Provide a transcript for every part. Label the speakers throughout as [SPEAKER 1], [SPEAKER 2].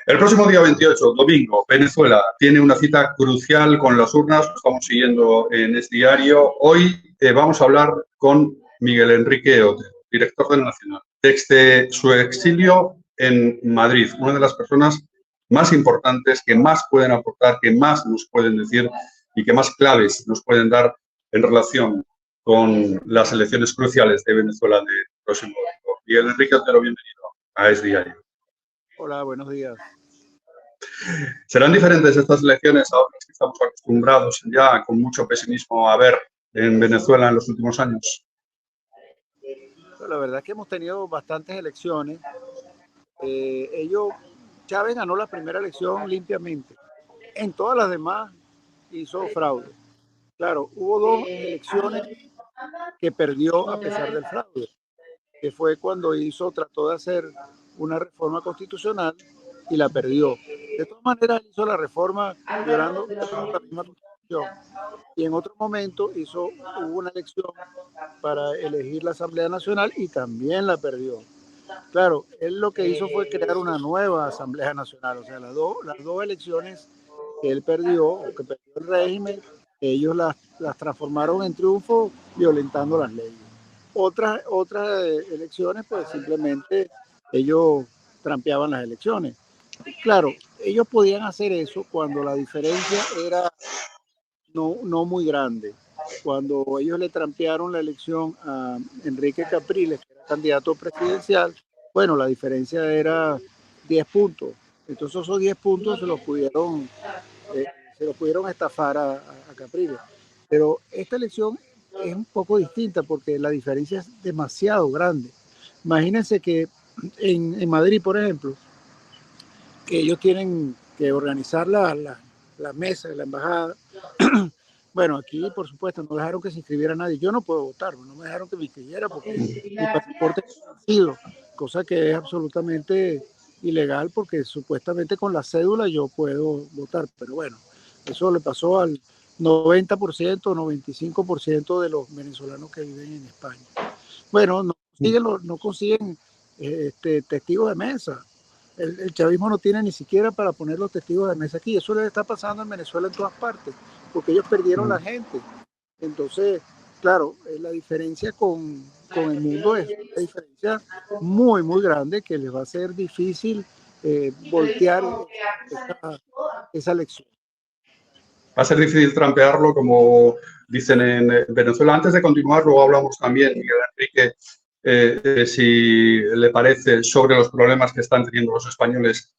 [SPEAKER 1] El próximo día 28, domingo, Venezuela tiene una cita crucial con las urnas, lo estamos siguiendo en Es Diario. Hoy vamos a hablar con Miguel Enrique Otero, director del Nacional, desde su exilio en Madrid, una de las personas más importantes que más pueden aportar, que más nos pueden decir y que más claves nos pueden dar en relación con las elecciones cruciales de Venezuela del próximo domingo. Miguel Enrique Otero, bienvenido a Es Diario.
[SPEAKER 2] Hola, buenos días.
[SPEAKER 1] ¿Serán diferentes estas elecciones a otras que estamos acostumbrados ya con mucho pesimismo a ver en Venezuela en los últimos años?
[SPEAKER 2] La verdad es que hemos tenido bastantes elecciones. Chávez ganó la primera elección limpiamente. En todas las demás hizo fraude. Claro, hubo dos elecciones que perdió a pesar del fraude, que fue cuando trató de hacer una reforma constitucional y la perdió. De todas maneras, hizo la reforma violando la misma constitución. Y en otro momento hubo una elección para elegir la Asamblea Nacional y también la perdió. Claro, él lo que hizo fue crear una nueva Asamblea Nacional, o sea, las dos elecciones que él perdió, o que perdió el régimen, ellos las transformaron en triunfo violentando las leyes. Otras elecciones, pues simplemente ellos trampeaban las elecciones. Claro, ellos podían hacer eso cuando la diferencia era no muy grande. Cuando ellos le trampearon la elección a Enrique Capriles, que era candidato presidencial, bueno, la diferencia era 10 puntos. Entonces esos 10 puntos se los pudieron estafar a Capriles. Pero esta elección es un poco distinta porque la diferencia es demasiado grande. Imagínense que en Madrid, por ejemplo, que ellos tienen que organizar la mesa de la embajada. Bueno, aquí por supuesto no dejaron que se inscribiera nadie. Yo no puedo votar, no me dejaron que me inscribiera porque mi pasaporte es vencido, cosa que es absolutamente ilegal porque supuestamente con la cédula yo puedo votar. Pero bueno, eso le pasó al 90%, 95% de los venezolanos que viven en España. Bueno, no consiguen testigos de mesa. El chavismo no tiene ni siquiera para poner los testigos de mesa aquí. Eso le está pasando en Venezuela en todas partes, porque ellos perdieron la gente. Entonces, claro, la diferencia con el mundo es una diferencia muy, muy grande que les va a ser difícil voltear esa elección.
[SPEAKER 1] Va a ser difícil trampearlo, como dicen en Venezuela. Antes de continuar, luego hablamos también, Miguel Enrique, si le parece, sobre los problemas que están teniendo los españoles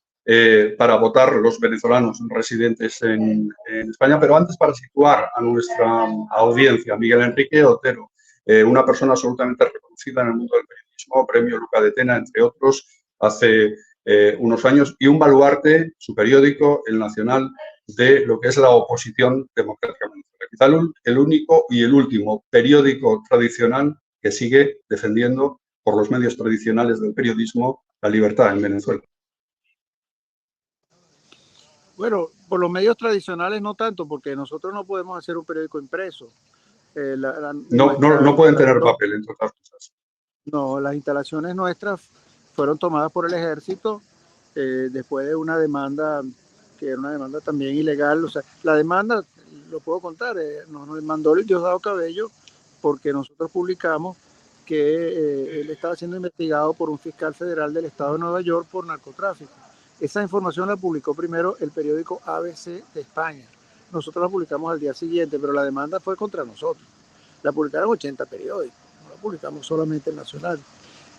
[SPEAKER 1] para votar los venezolanos residentes en España. Pero antes, para situar a nuestra audiencia, Miguel Enrique Otero, una persona absolutamente reconocida en el mundo del periodismo, premio Luca de Tena, entre otros, hace unos años, y un baluarte, su periódico, El Nacional, de lo que es la oposición democrática venezolana. Quizá el único y el último periódico tradicional que sigue defendiendo por los medios tradicionales del periodismo la libertad en Venezuela.
[SPEAKER 2] Bueno, por los medios tradicionales no tanto, porque nosotros no podemos hacer un periódico impreso.
[SPEAKER 1] No pueden tener papel, entre otras cosas.
[SPEAKER 2] No, las instalaciones nuestras fueron tomadas por el ejército después de una demanda que era una demanda también ilegal. O sea, la demanda, lo puedo contar, nos demandó el Diosdado Cabello porque nosotros publicamos que él estaba siendo investigado por un fiscal federal del estado de Nueva York por narcotráfico. Esa información la publicó primero el periódico ABC de España. Nosotros la publicamos al día siguiente, pero la demanda fue contra nosotros. La publicaron 80 periódicos, no la publicamos solamente el Nacional.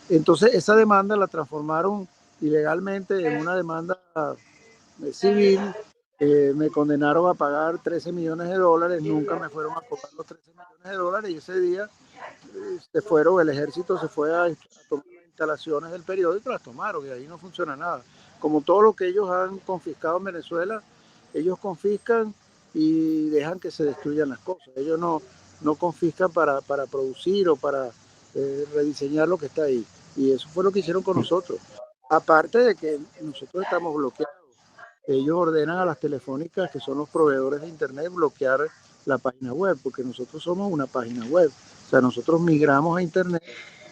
[SPEAKER 2] Entonces esa demanda la transformaron ilegalmente en una demanda civil. Me condenaron a pagar $13 millones, nunca me fueron a cobrar los $13 millones y ese día el ejército se fue a tomar las instalaciones del periódico, las tomaron y ahí no funciona nada. Como todo lo que ellos han confiscado en Venezuela, ellos confiscan y dejan que se destruyan las cosas. Ellos no confiscan para producir o para rediseñar lo que está ahí. Y eso fue lo que hicieron con nosotros. Aparte de que nosotros estamos bloqueados. Ellos ordenan a las telefónicas, que son los proveedores de internet, bloquear la página web, porque nosotros somos una página web. O sea, nosotros migramos a internet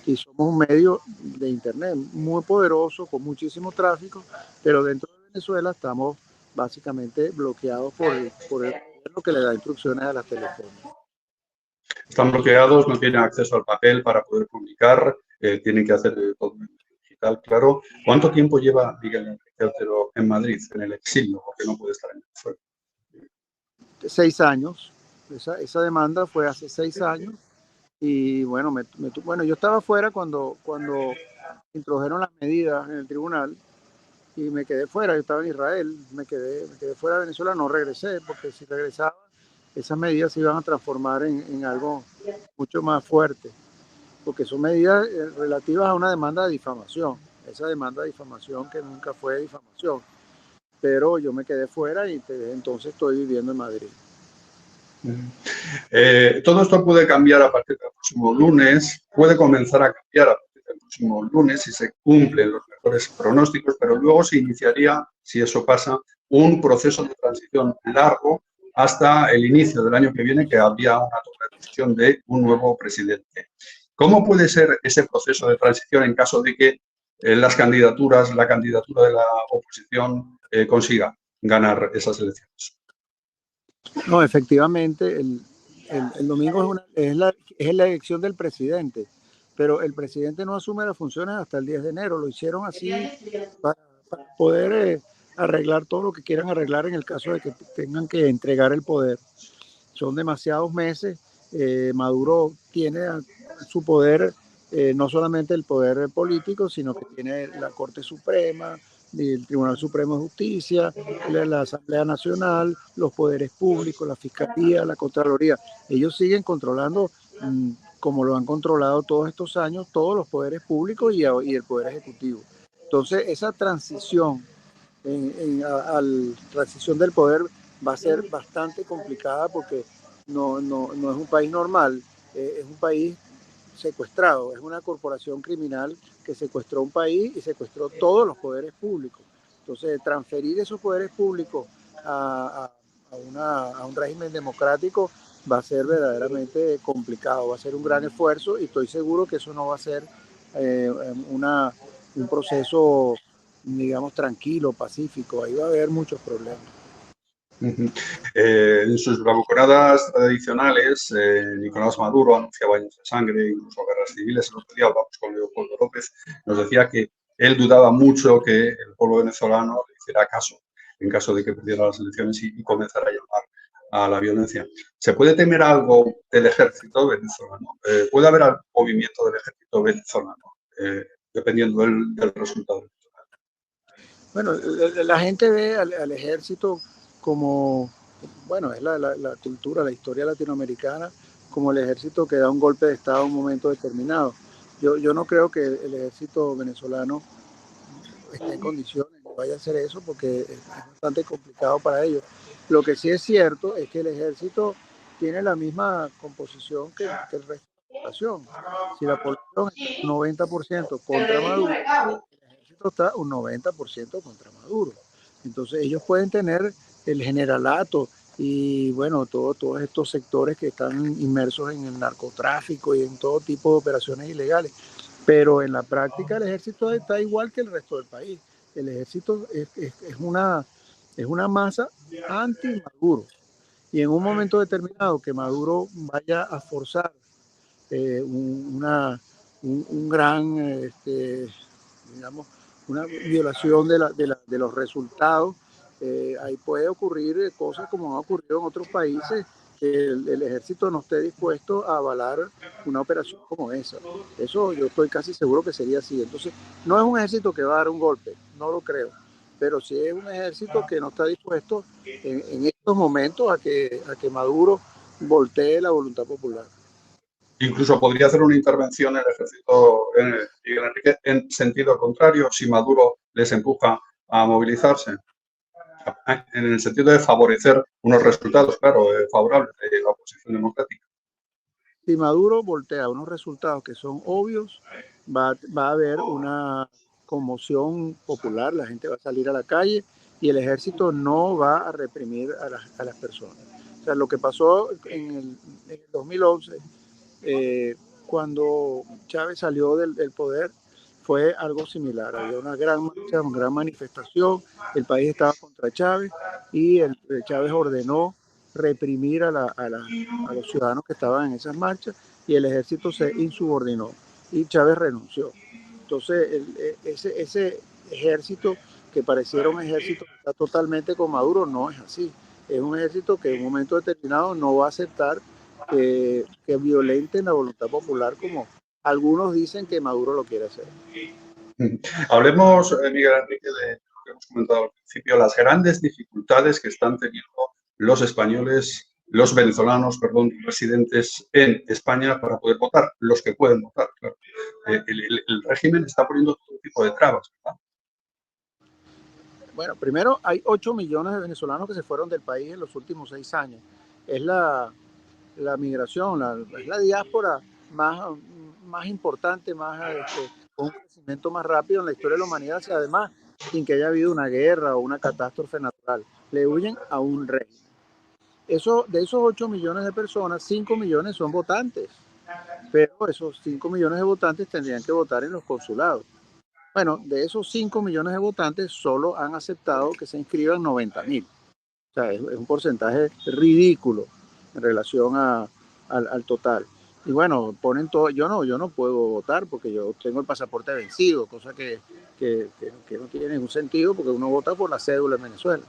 [SPEAKER 2] y somos un medio de internet muy poderoso, con muchísimo tráfico, pero dentro de Venezuela estamos básicamente bloqueados por el gobierno que le da instrucciones a las telefónicas.
[SPEAKER 1] Están bloqueados, no tienen acceso al papel para poder publicar, tienen que hacer todo digital, claro. ¿Cuánto tiempo lleva Miguel Enrique Otero en Madrid, en el exilio, porque no puede estar en Venezuela?
[SPEAKER 2] 6 años. Esa demanda fue hace 6 años. Y bueno, bueno, yo estaba fuera cuando introdujeron las medidas en el tribunal y me quedé fuera. Yo estaba en Israel, me quedé fuera de Venezuela, no regresé, porque si regresaba, esas medidas se iban a transformar en algo mucho más fuerte, porque son medidas relativas a una demanda de difamación. Esa demanda de difamación que nunca fue difamación, pero yo me quedé fuera y entonces estoy viviendo en Madrid.
[SPEAKER 1] Todo esto puede cambiar a partir del próximo lunes, puede comenzar a cambiar a partir del próximo lunes si se cumplen los mejores pronósticos, pero luego se iniciaría, si eso pasa, un proceso de transición largo hasta el inicio del año que viene, que habría una toma de decisión de un nuevo presidente. ¿Cómo puede ser ese proceso de transición en caso de que la candidatura de la oposición consiga ganar esas elecciones?
[SPEAKER 2] No, efectivamente, el domingo es la elección del presidente, pero el presidente no asume las funciones hasta el 10 de enero. Lo hicieron así para poder arreglar todo lo que quieran arreglar en el caso de que tengan que entregar el poder. Son demasiados meses. Maduro tiene a su poder no solamente el poder político, sino que tiene la Corte Suprema, el Tribunal Supremo de Justicia, la Asamblea Nacional, los poderes públicos, la Fiscalía, la Contraloría. Ellos siguen controlando, como lo han controlado todos estos años, todos los poderes públicos y el Poder Ejecutivo. Entonces, esa transición a la transición del poder va a ser bastante complicada porque no es un país normal, es un país secuestrado, es una corporación criminal que secuestró un país y secuestró todos los poderes públicos. Entonces, transferir esos poderes públicos a un régimen democrático va a ser verdaderamente complicado, va a ser un gran esfuerzo y estoy seguro que eso no va a ser un proceso, digamos, tranquilo, pacífico. Ahí va a haber muchos problemas.
[SPEAKER 1] En sus bravuconadas tradicionales, Nicolás Maduro anunciaba años de sangre, incluso guerras civiles. El otro día hablamos con Leopoldo López, nos decía que él dudaba mucho que el pueblo venezolano le hiciera caso en caso de que perdiera las elecciones y comenzara a llamar a la violencia. ¿Se puede temer algo del ejército venezolano? ¿Puede haber algún movimiento del ejército venezolano dependiendo del resultado electoral?
[SPEAKER 2] Bueno, la gente ve al ejército como, bueno, es la cultura, la historia latinoamericana, como el ejército que da un golpe de Estado en un momento determinado. Yo no creo que el ejército venezolano esté en condiciones de vaya a hacer eso porque es bastante complicado para ellos. Lo que sí es cierto es que el ejército tiene la misma composición que el resto de la población. Si la población está un 90% contra Maduro, el ejército está un 90% contra Maduro. Entonces ellos pueden tener el generalato y bueno, todos estos sectores que están inmersos en el narcotráfico y en todo tipo de operaciones ilegales. Pero en la práctica el ejército está igual que el resto del país. El ejército es una masa anti-Maduro. Y en un momento determinado que Maduro vaya a forzar un gran, digamos, una violación de los resultados, ahí puede ocurrir cosas como han ocurrido en otros países, que el ejército no esté dispuesto a avalar una operación como esa. Eso yo estoy casi seguro que sería así. Entonces, no es un ejército que va a dar un golpe, no lo creo, pero sí es un ejército que no está dispuesto en estos momentos a que Maduro voltee la voluntad popular.
[SPEAKER 1] Incluso podría hacer una intervención el ejército en sentido contrario si Maduro les empuja a movilizarse, en el sentido de favorecer unos resultados, claro, favorables de la oposición democrática.
[SPEAKER 2] Si Maduro voltea unos resultados que son obvios, va a haber una conmoción popular, la gente va a salir a la calle y el ejército no va a reprimir a las personas. O sea, lo que pasó en el 2011, cuando Chávez salió del poder, fue algo similar. Había una gran marcha, una gran manifestación, el país estaba contra Chávez y Chávez ordenó reprimir a los ciudadanos que estaban en esas marchas y el ejército se insubordinó y Chávez renunció. Entonces, ese ejército que pareciera un ejército que está totalmente con Maduro, no es así. Es un ejército que en un momento determinado no va a aceptar que violenten la voluntad popular como algunos dicen que Maduro lo quiere hacer.
[SPEAKER 1] Hablemos, Miguel Enrique, de lo que hemos comentado al principio, las grandes dificultades que están teniendo los españoles, los venezolanos, perdón, residentes en España para poder votar, los que pueden votar, claro. El régimen está poniendo todo tipo de trabas, ¿verdad?
[SPEAKER 2] Bueno, primero hay 8 millones de venezolanos que se fueron del país en los últimos 6 años. Es la migración, es la diáspora más importante, con un crecimiento más rápido en la historia de la humanidad, y además sin que haya habido una guerra o una catástrofe natural. Le huyen a un régimen. De esos 8 millones de personas, 5 millones son votantes, pero esos 5 millones de votantes tendrían que votar en los consulados. Bueno, de esos 5 millones de votantes solo han aceptado que se inscriban 90.000. O sea, es un porcentaje ridículo en relación al total. Y bueno, ponen todo, yo no puedo votar porque yo tengo el pasaporte vencido, cosa que no tiene ningún sentido porque uno vota por la cédula en Venezuela.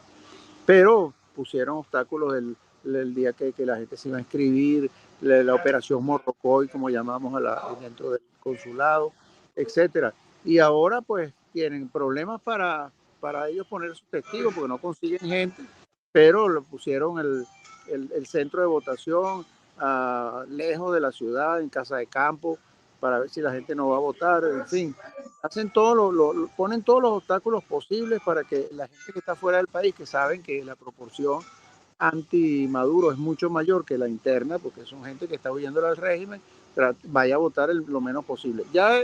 [SPEAKER 2] Pero pusieron obstáculos el día que la gente se iba a inscribir, la operación Morrocoy, como llamamos dentro del consulado, etcétera. Y ahora pues tienen problemas para ellos poner sus testigos porque no consiguen gente, pero lo pusieron el centro de votación lejos de la ciudad, en casa de campo, para ver si la gente no va a votar, en fin. Hacen ponen todos los obstáculos posibles para que la gente que está fuera del país, que saben que la proporción anti-Maduro es mucho mayor que la interna, porque son gente que está huyendo del régimen, vaya a votar lo menos posible. Ya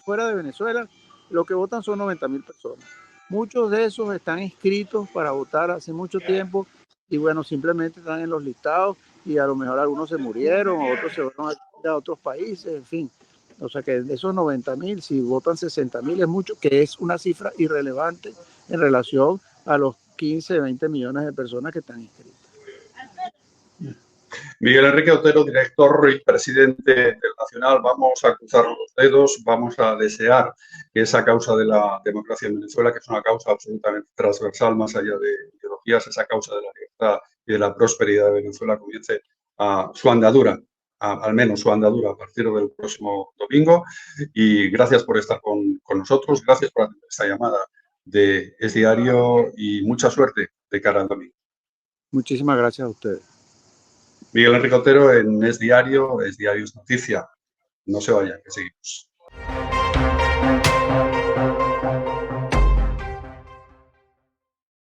[SPEAKER 2] fuera de Venezuela, lo que votan son 90.000 personas. Muchos de esos están inscritos para votar hace mucho tiempo y bueno, simplemente están en los listados y a lo mejor algunos se murieron, otros se fueron a otros países, en fin. O sea que de esos 90.000, si votan 60.000 es mucho, que es una cifra irrelevante en relación a los 15, 20 millones de personas que están inscritas.
[SPEAKER 1] Miguel Enrique Otero, director y presidente del Nacional, vamos a cruzar los dedos, vamos a desear que esa causa de la democracia en Venezuela, que es una causa absolutamente transversal más allá de ideologías, esa causa de la libertad y de la prosperidad de Venezuela comience a su andadura, al menos su andadura a partir del próximo domingo. Y gracias por estar con nosotros, gracias por atender esta llamada de Es Diario y mucha suerte de cara al domingo.
[SPEAKER 2] Muchísimas gracias a ustedes.
[SPEAKER 1] Miguel Enrique Otero en Es Diario es Noticia. No se vayan, que seguimos.